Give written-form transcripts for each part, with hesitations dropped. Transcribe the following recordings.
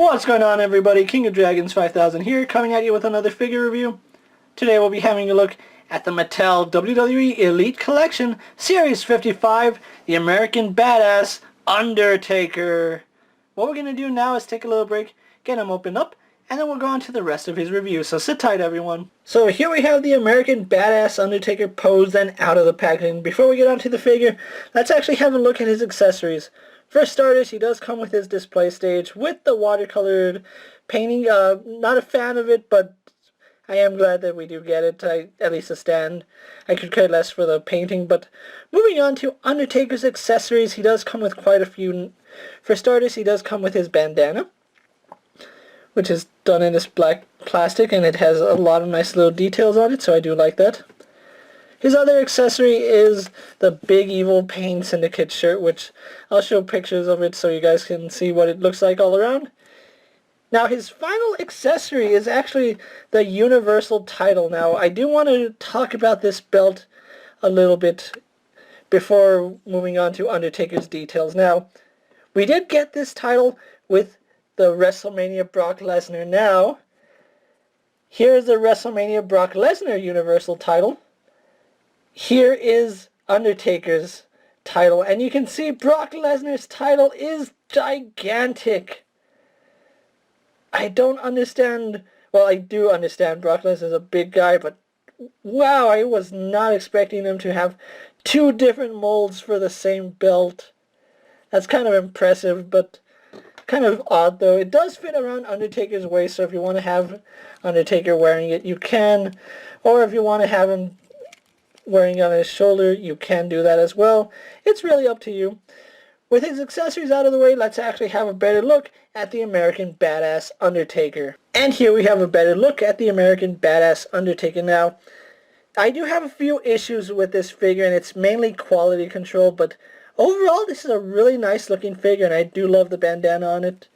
What's going on, everybody? King of Dragons 5000 here, coming at you with another figure review. Today we'll be having a look at the Mattel WWE Elite Collection Series 55, the American Badass Undertaker. What we're going to do now is take a little break, get him opened up, and then we'll go on to the rest of his review. So sit tight, everyone. So here we have the American Badass Undertaker posed and out of the packaging. Before we get onto the figure, let's actually have a look at his accessories. For starters, he does come with his display stage with the watercolored painting. Not a fan of it, but I am glad that we do get it, at least a stand. I could care less for the painting, but moving on to Undertaker's accessories, he does come with quite a few. For starters, he does come with his bandana, which is done in this black plastic, and it has a lot of nice little details on it, so I do like that. His other accessory is the Big Evil Pain Syndicate shirt, which I'll show pictures of it so you guys can see what it looks like all around. Now, his final accessory is actually the Universal title. Now, I do want to talk about this belt a little bit before moving on to Undertaker's details. Now, we did get this title with the WrestleMania Brock Lesnar. Now, here's the WrestleMania Brock Lesnar Universal title. Here is Undertaker's title, and you can see Brock Lesnar's title is gigantic. I don't understand, well, I do understand Brock Lesnar's a big guy, but wow, I was not expecting him to have two different molds for the same belt. That's kind of impressive, but kind of odd though. It does fit around Undertaker's waist, so if you want to have Undertaker wearing it, you can, or if you want to have him wearing it on his shoulder, you can do that as well. It's really up to you. With his accessories out of the way, let's actually have a better look at the American Badass Undertaker. And here we have a better look at the American Badass Undertaker. Now, I do have a few issues with this figure, and it's mainly quality control, but overall this is a really nice looking figure, and I do love the bandana on it.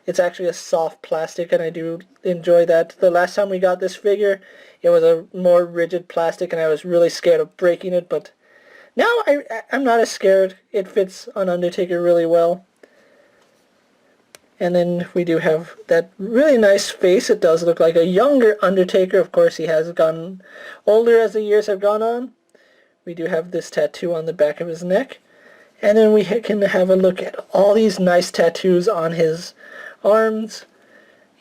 It's actually a soft plastic, and I do enjoy that. The last time we got this figure, it was a more rigid plastic, and I was really scared of breaking it, but now I'm not as scared. It fits on Undertaker really well. And then we do have that really nice face. It does look like a younger Undertaker. Of course, he has gotten older as the years have gone on. We do have this tattoo on the back of his neck. And then we can have a look at all these nice tattoos on his arms.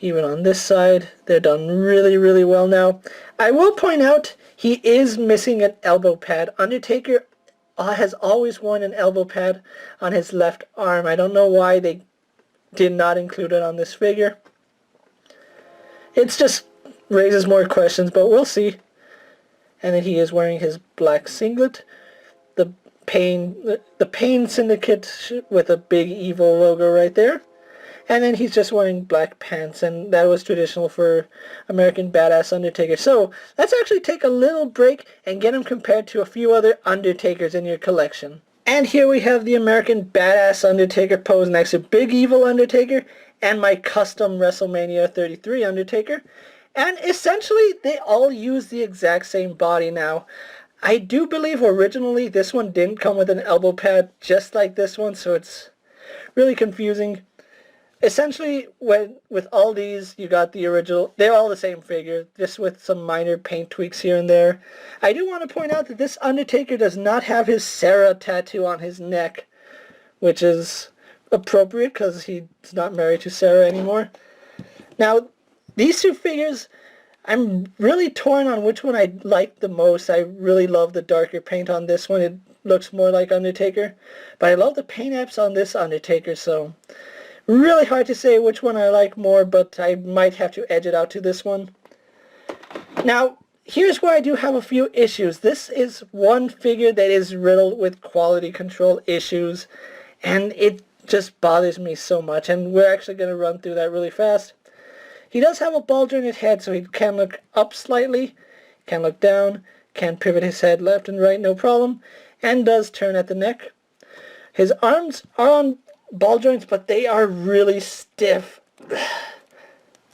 Even on this side, they're done really, really well. Now, I will point out he is missing an elbow pad. Undertaker has always worn an elbow pad on his left arm. I don't know why they did not include it on this figure. It just raises more questions, but we'll see. And then he is wearing his black singlet, the Pain Syndicate with a Big Evil logo right there. And then he's just wearing black pants, and that was traditional for American Badass Undertaker. So let's actually take a little break and get him compared to a few other Undertakers in your collection. And here we have the American Badass Undertaker posed next to Big Evil Undertaker and my custom WrestleMania 33 Undertaker. And essentially, they all use the exact same body now. I do believe originally this one didn't come with an elbow pad just like this one, so it's really confusing. Essentially, with all these, you got the original. They're all the same figure, just with some minor paint tweaks here and there. I do want to point out that this Undertaker does not have his Sarah tattoo on his neck, which is appropriate because he's not married to Sarah anymore. Now, these two figures, I'm really torn on which one I like the most. I really love the darker paint on this one. It looks more like Undertaker. But I love the paint apps on this Undertaker, so really hard to say which one I like more, but I might have to edge it out to this one. Now, here's where I do have a few issues. This is one figure that is riddled with quality control issues, and it just bothers me so much, and we're actually going to run through that really fast. He does have a ball-jointed head, so he can look up slightly, can look down, can pivot his head left and right, no problem, and does turn at the neck. His arms are on ball joints, but they are really stiff,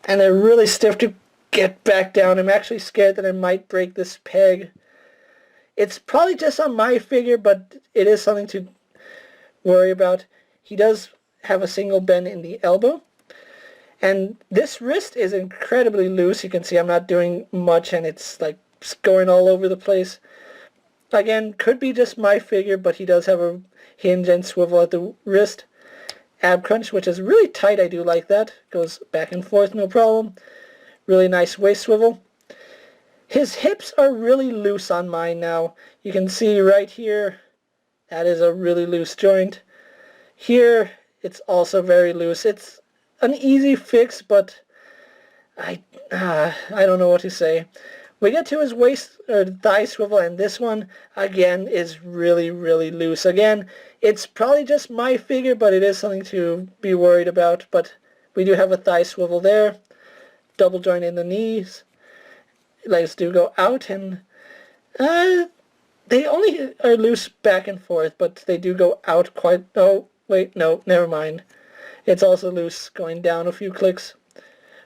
and they're really stiff to get back down. I'm actually scared that I might break this peg. It's probably just on my figure, but it is something to worry about. He does have a single bend in the elbow, And this wrist is incredibly loose. You can see I'm not doing much and it's like going all over the place. Again, could be just my figure, but he does have a hinge and swivel at the wrist. Ab crunch, which is really tight. I do like that. Goes back and forth, no problem. Really nice waist swivel. His hips are really loose on mine now. You can see right here, that is a really loose joint. Here, it's also very loose. It's an easy fix, but I don't know what to say. We get to his waist or thigh swivel, and this one again is really, really loose. Again, it's probably just my figure, but it is something to be worried about. But we do have a thigh swivel there, double joint in the knees. Legs do go out, and they only are loose back and forth, but they do go out quite. Oh, wait, no, never mind. It's also loose going down a few clicks.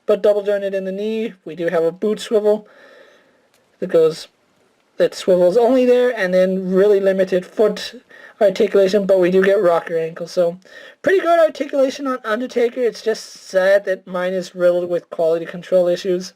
But double jointed in the knee. We do have a boot swivel that swivels only there, and then really limited foot articulation, but we do get rocker ankle. So pretty good articulation on Undertaker. It's just sad that mine is riddled with quality control issues.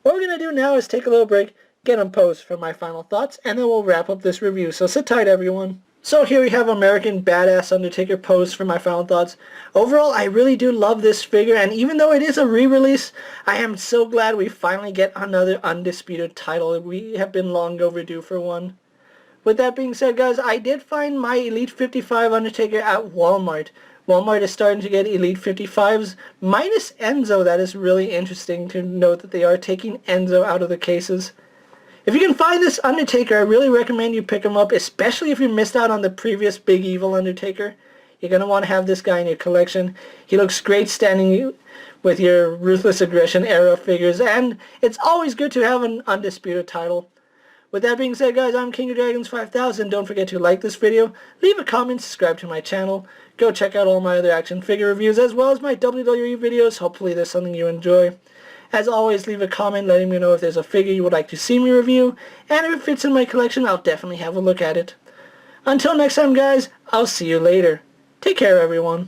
What we're going to do now is take a little break, get on pose for my final thoughts, and then we'll wrap up this review. So sit tight, everyone. So here we have American Badass Undertaker pose for my final thoughts. Overall, I really do love this figure, and even though it is a re-release, I am so glad we finally get another undisputed title. We have been long overdue for one. With that being said, guys, I did find my Elite 55 Undertaker at Walmart. Walmart is starting to get Elite 55s minus Enzo. That is really interesting to note that they are taking Enzo out of the cases. If you can find this Undertaker, I really recommend you pick him up, especially if you missed out on the previous Big Evil Undertaker. You're going to want to have this guy in your collection. He looks great standing with your Ruthless Aggression era figures, and it's always good to have an undisputed title. With that being said, guys, I'm KingofDragons 5000. Don't forget to like this video, leave a comment, subscribe to my channel. Go check out all my other action figure reviews as well as my WWE videos. Hopefully there's something you enjoy. As always, leave a comment letting me know if there's a figure you would like to see me review, and if it fits in my collection, I'll definitely have a look at it. Until next time, guys, I'll see you later. Take care, everyone.